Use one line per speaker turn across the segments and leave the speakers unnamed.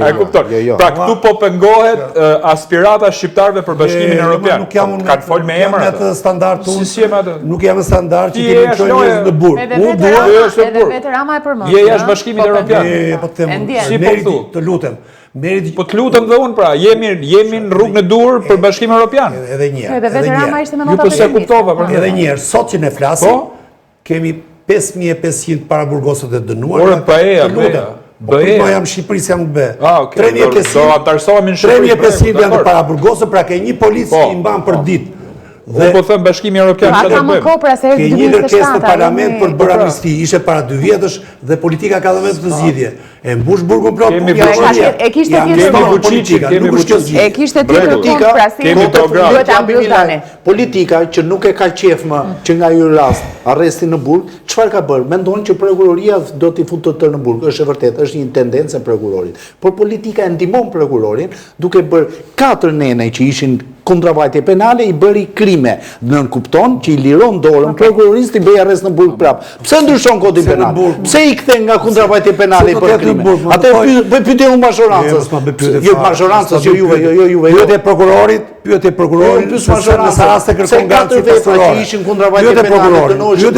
A e kupton? Pra këtu po pengohet aspirata shqiptarëve për Bashkimin Evropian. Kanë fol me emra.
Nuk jam në standard që kemi çojë njerëz në burg.
Edhe vetë Rama e përmend.
Je jashtë Bashkimit Evropian.
Po them,
si po thu?
Të lutem.
Po të lutem dhe unë pra, jemi në rrugën e dur për Bashkimin Evropian.
Edhe një herë.
Edhe vetë Rama ishte me nota
positive.
Edhe një herë, sot që ne flasim, kemi 5500 para burgosët e dënuar.
Ore bëja.
Po jam Shqipërisë, jam në be.
3500
janë të para burgosët, pra ke një policë që i mban për ditë.
Dhe po them Bashkimi Evropian çfarë do bëjë?
Ke një kërkesë në parlament për bërë amnisti, ishte para 2 vjetësh dhe politika ka dhënë të zgjidhje. E mbush burgun plot.
E kishte tjetër punë pra si duhet ta mbyll tani.
Politika që nuk e ka qef më që nga ky rast arresti në burg, çfarë ka bërë? Mendon që prokuroria do t'i futë të tërë në burg. Është e vërtetë, është një tendencë e prokurorit. Por politika e ndihmon prokurorin duke bërë 4 nene që ishin kundravajtje penale, i bëri krime. Nën kupton që i liron dorën prokurorisë të bëj arrest në burg prap. Pse ndryshon kodin penal? Pse i kthen nga kundravajtje penale për krime? Atë pyetje unë mazhorancës. Jo mazhorancës, jo juve.
Pyetje prokurorit, nëse raste kërkon garanci pastorore.
Ishin kundravajtje penale dënoheshin.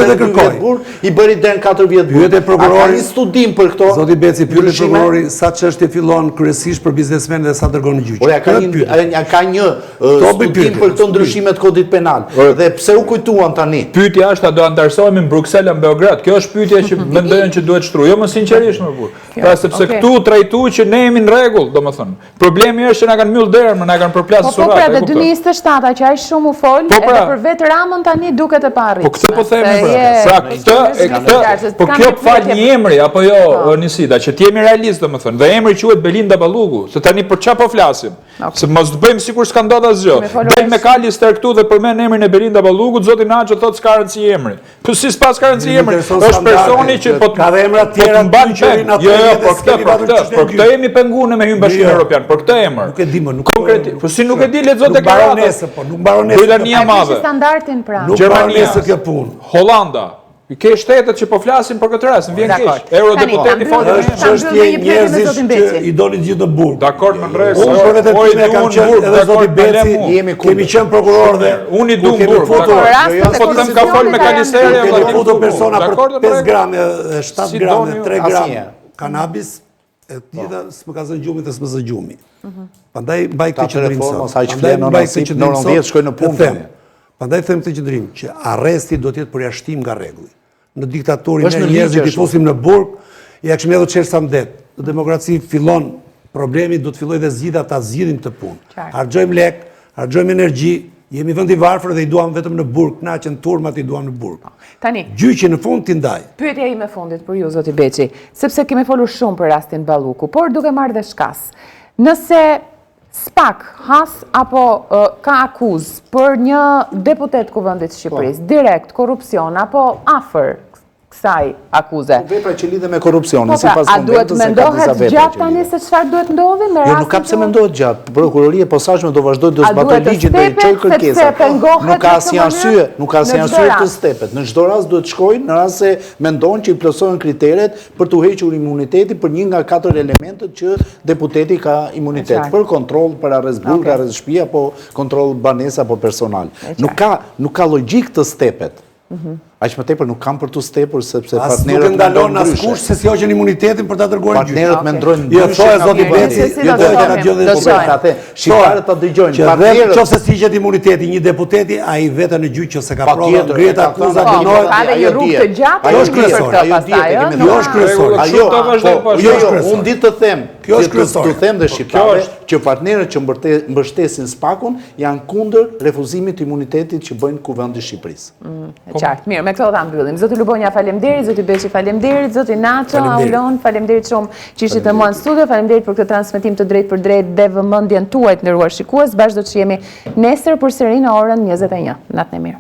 I bëri dën 4 vjet burg.
Pyetje prokurorit,
studim për këto.
Zoti Beci, pyetje prokurorit sa çështje fillon kryesisht për biznesmenë dhe sa dërgon në gjyq.
Ka një studim për këto ndryshime të kodit penal. Dhe pse u kujtuan tani?
Pyetja është a do ndërsohemi në Bruksel apo në Beograd? Kjo është pyetja që mendojnë që duhet shtruar. Jo më sinqerisht më burr. Pra sepse këtu trajtu që ne jemi në rregull, domethënë. Problemi është që na kanë mbyll derën, na kanë përplasur surat.
Po pra, dhe 2027 që ai shumë u fol, edhe për vetë Ramën tani duket e parrit.
Po këtë po themi pra. Këtë, po kjo fal një emri apo jo Nisida, që ti jemi realist domethënë. Dhe emri quhet Belinda Balluku, se tani për çfarë po flasim? Se mos të bëjmë sikur s'ka ndodhur asgjë. Del me Kalister këtu dhe përmend emrin e Belinda Ballukut, zoti Naço thotë s'ka rëndësi emri. Po si s'pas ka rëndësi emri? Është personi që po
ka dhe emra të tjera
mban çerin atë. Jo, por këtë jemi penguar me hyn Bashkimin Evropian, për këtë emër.
Nuk e di më, nuk
konkretisht. Po si nuk e di lexo deklaratën.
Nuk baronesë.
Britania e Madhe.
Standardin pra.
Gjermania kjo punë.
Hollanda. Ke shtetet që po flasin për këtë rast, vjen keq. Eurodeputati folë
çështje njerëzish që i doni gjithë në burg.
Dakor, më ndres.
Unë për vetë e kam qenë edhe zoti Beci, kemi qenë prokuror dhe
unë i dum burg. Po them ka fol me Kalisteri
apo ti foto persona për 5 gram, 7 gram, 3 gram kanabis, e tjetër s'më ka zënë gjumi dhe s'më zë gjumi. Prandaj mbaj këtë qendrim sot. Në 90 shkoj në punë. Prandaj them këtë qendrim që arresti do të jetë përjashtim nga rregulli. Në diktaturin e njerëzit i fusim në burg, ja kishim edhe çerë sa mdet. Në demokraci fillon problemi, do të fillojë dhe zgjidhja ta zgjidhim këtë punë. Harxojmë lek, harxojmë energji, jemi vend i varfër dhe i duam vetëm në burg, kënaqen turmat i duam në burg.
Tani,
gjyqi në fund ti ndaj.
Pyetja ime fundit për ju zoti Beçi, sepse kemi folur shumë për rastin Balluku, por duke marrë dhe shkas. Nëse SPAK, has apo ka akuz për një deputet kuvendit të Shqipërisë, direkt korrupsion apo afër kësaj akuze.
Vepra që lidhe me korrupsionin, sipas
a duhet mendohet gjatë tani se çfarë duhet ndodhi me rastin?
Jo, nuk ka pse mendohet gjatë. Prokuroria e posaçme do vazhdojë të zbatojë ligjin dhe të çojë kërkesat. Nuk ka asnjë arsye, të stepet. Në çdo rast duhet shkojnë në rast se mendojnë që i plotësohen kriteret për të hequr imuniteti për një nga 4 elementët që deputeti ka imunitet, për kontroll, për arrest burg, arrest shtëpi apo kontroll banesa apo personal. Nuk ka logjik të stepet. Aq më tepër nuk kam për tu stepur sepse partnerët
ndalon askush se si hoqën imunitetin për ta dërguar në gjyq.
Partnerët mendrojnë
ndryshe. Jo, thojë zoti Beci, jo do të na gjojë
atë. Shqiptarët ta dëgjojnë.
Partnerët nëse siqet imuniteti një deputeti, ai vetë në gjyq ose ka provë, ngrihet akuza dënohet.
Ka një rrugë të gjatë.
Ajo është kryesore. Ajo është kryesore.
Ajo, unë di të them. Kjo është kryesore. Të them dhe shqiptarëve që partnerët që mbështesin SPAK-un janë kundër refuzimit të imunitetit që bëjnë Kuvendi i Shqipërisë.
Qartë, mirë, me këto ta mbyllim. Zoti Lubonja, faleminderit, zoti Beçi, faleminderit, zoti Naço, Aulon, faleminderit shumë që ishit me mua në studio, faleminderit për këtë transmetim të drejtë për drejtë dhe vëmendjen tuaj të nderuar shikues. Bashkë do të jemi nesër përsëri në orën 21. Natën e mirë.